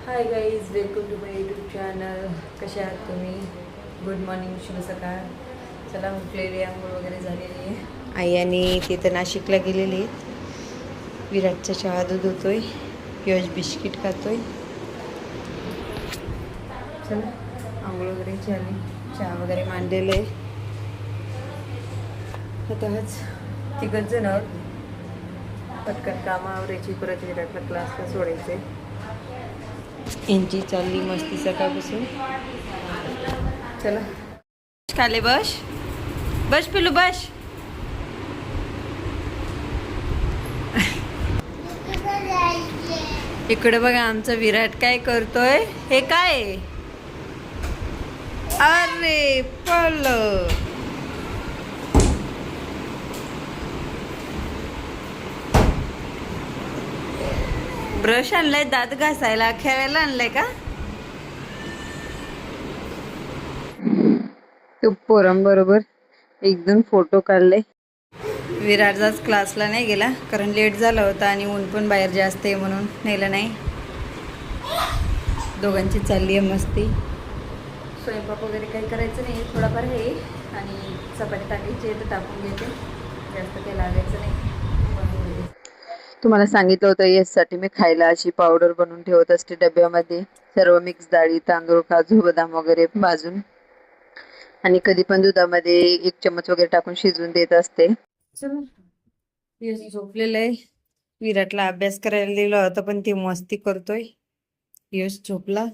High guys, welcome to my YouTube channel. कसे आहात तुम्ही? गुड मॉर्निंग, शुभ सकाळ. चला उठलेली, आंघोळ वगैरे झालेली आहे. आई आणि तिथं नाशिकला गेलेली आहेत. विराटचा चहा दूध होतोय, यश बिस्किट खातोय. चला आंघोळ वगैरे झाली, चहा वगैरे मांडलेलं आहे. आताच तिघच जण आहोत. पटकन कामं आवरायची, परत विराटला क्लासला सोडायचे. यांची चालली मस्ती सकाळपासून. चला खाले बस बस पिलू बस. इकडे बघा आमचा विराट काय करतोय. हे काय? अरे पल ब्रश आणलाय दात घासायला, खेळायला आणलाय का? तो पोरांबरोबर एक दोन फोटो काढले. विराट आज क्लासला नाही गेला कारण लेट झाला होता आणि ऊन पण बाहेर जास्त आहे म्हणून नेलं नाही. दोघांची चालली आहे मस्ती. स्वयंपाक वगैरे काही करायचं नाही, थोडाफार आहे आणि चपाती टाकायची आहे तर टाकून घेते. जास्त काही लागायचं नाही. तुम्हाला सांगितलं होतं यासाठी मी खायला अशी पावडर बनवून ठेवत असते डब्यामध्ये. सर्व मिक्स डाळी, तांदूळ, काजू, बदाम वगैरे भाजून आणि कधी पण दुधामध्ये 1 चम्मच वगैरे टाकून शिजवून देत असते. चलो यश झोपलेलं आहे. विराटला अभ्यास करायला दिला होता पण ती मस्ती करतोय. यश झोपला.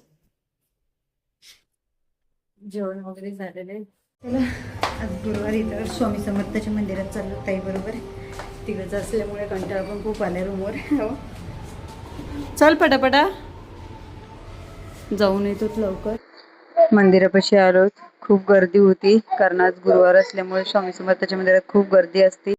जेवण वगैरे झालेलं आहे. चला आज गुरुवारी तर स्वामी समर्थाच्या मंदिरात चाललो ताई बरोबर. तिकडचं असल्यामुळे कंटाळा पण खूप आलाय रूमवर. चल पटापटा जाऊन येतो लवकर. मंदिरापाशी आलो. खूप गर्दी होती कारण आज गुरुवार असल्यामुळे स्वामी समर्थाच्या मंदिरात खूप गर्दी असते.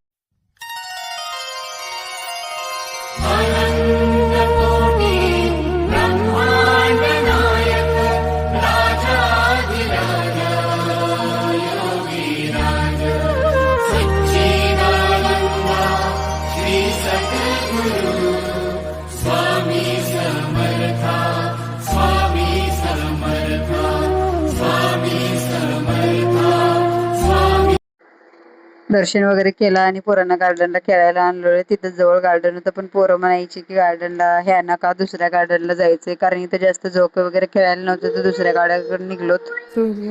दर्शन वगैरे केला आणि पोरांना गार्डनला खेळायला आणलं. तिथं जवळ गार्डन होतं पण पोरं म्हणायची की गार्डनला ह्या नका, दुसऱ्या गार्डनला जायचंय कारण इथं जास्त झोके वगैरे खेळायला नव्हतं तर दुसऱ्या गाड्याकडे निघलोत.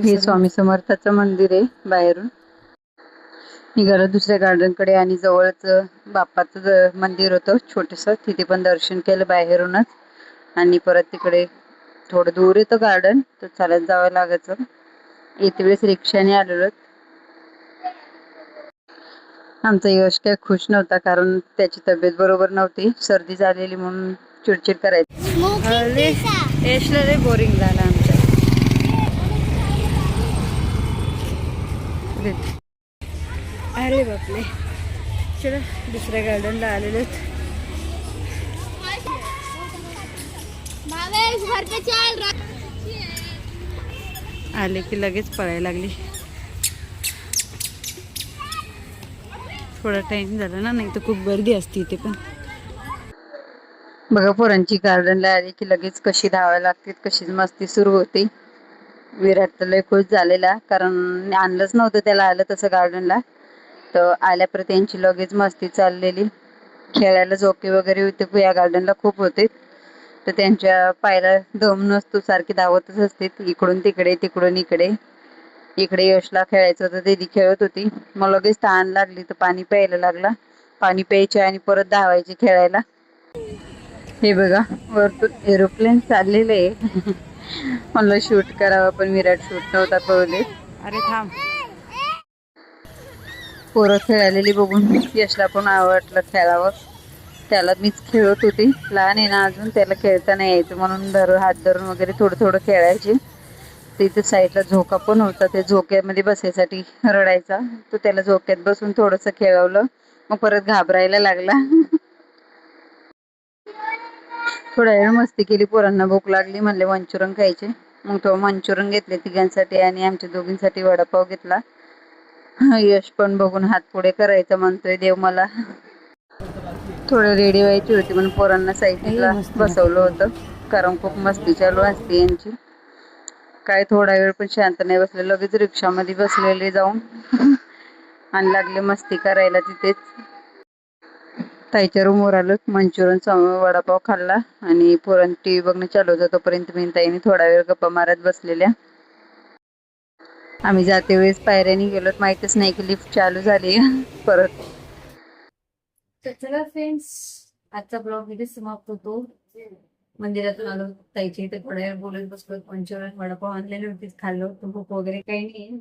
हे स्वामी समर्थाचं मंदिर आहे. बाहेरून निघालो दुसऱ्या गार्डन कडे आणि जवळच बाप्पाचं मंदिर होतं छोटस, तिथे पण दर्शन केलं बाहेरूनच. आणि परत तिकडे थोडं दूर येतं गार्डन तर चालत जावं लागायचं. इथे वेळेस रिक्षाने आलेलो. आमचा यश काय खुश नव्हता कारण त्याची तब्येत बरोबर नव्हती, सर्दी झालेली म्हणून चिडचिड करायची. यशला लय बोरिंग झालं आमच्या. अरे बापले. चला दुसऱ्या गार्डनला आलेलो. आले की लगेच पळायला लागली. थोडा टाइम झाला ना, नाही तर खूप गर्दी असते इथे पण. बघा पोरांची गार्डनला आली की लगेच कशी धावायला लागते, कशी मस्ती सुरू होते. विराट तर लय खुश झालेला कारण आणलंच नव्हतं त्याला आलं तसं गार्डनला. तर आल्यापर्यंत यांची लगेच मस्ती चाललेली. खेळायला झोके वगैरे होते या गार्डनला खूप होते तर त्यांच्या पायाला दम नसतो, सारखी धावतच असते इकडून तिकडे तिकडून इकडे. इकडे यशला खेळायचं होतं, दीदी खेळत होती. मग लगेच तहान लागली तर पाणी प्यायला लागला. पाणी प्यायचे आणि परत धावायचे खेळायला. हे बघा वरतून एरोप्लेन चाललेले आहे. मला शूट करावं पण विराट शूट नव्हता पळले. अरे थांब. पोरं खेळालेली बघून यशला पण आवडलं खेळावं. त्याला मीच खेळत होती, लहान आहे ना अजून, त्याला खेळता नाही यायचं म्हणून हात धरून वगैरे थोडं थोडं खेळायचे. तिथे साईडला झोका पण होता, त्या झोक्यामध्ये बसायसाठी रडायचा. तो त्याला झोक्यात बसून थोडंसं खेळवलं मग परत घाबरायला लागला. थोड्या वेळ मस्ती केली. पोरांना भूक लागली म्हणले मंचुरियन खायचे, मग तो मंचुरियन घेतले तिघांसाठी आणि आमच्या दोघींसाठी वडापाव घेतला. यश पण बघून हात पुढे करायचा म्हणतोय देव मला. थोडं रेडी व्हायची होती म्हणून पोरांना साईडला बसवलं होतं. कारण खूप मस्ती चालू असते यांची. काय थोडा वेळ पण शांत नाही बसले, लगेच रिक्षामध्ये बसलेले जाऊन आणि लागले मस्ती करायला तिथेच. ताईच्या रूमवर आलो, मंचुरियन वडापाव खाल्ला आणि पोरांनी टीव्ही बघणं चालू होतं. तोपर्यंत मी ताईने थोडा वेळ गप्पा मारत बसलेल्या. आम्ही जाते वेळेस पायऱ्याने गेलो, माहितच नाही की लिफ्ट चालू झाली परत. तर चला फ्रेंड्स, आजचा ब्लॉग इथे समाप्त होतो. मंदिरातून आलो, ताईच्या इथे थोड्या वेळ बोलत बसलो, मंचुरियन वडापाव आणलेले होते, खाल्लो. तर भूक वगैरे काही नाही.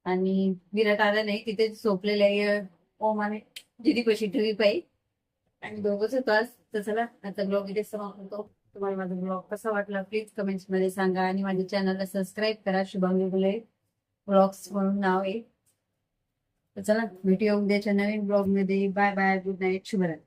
आणि विराट आला नाही, तिथे झोपलेले आहे ओमाने दिदी कशी ठेवी पाहिजे आणि दोघंच होतो आज. तर चला, आता ब्लॉग इथे समाप्त होतो. तुम्हाला माझा ब्लॉग कसा वाटला प्लीज कमेंट्स मध्ये सांगा आणि माझ्या चॅनलला सबस्क्राईब करा. शुभांगी गुले ब्लॉग्स म्हणून नाव आहे. तर चला, भेटूया उद्याच्या नवीन ब्लॉग मध्ये. बाय बाय, गुड नाईट, शुभरात्री.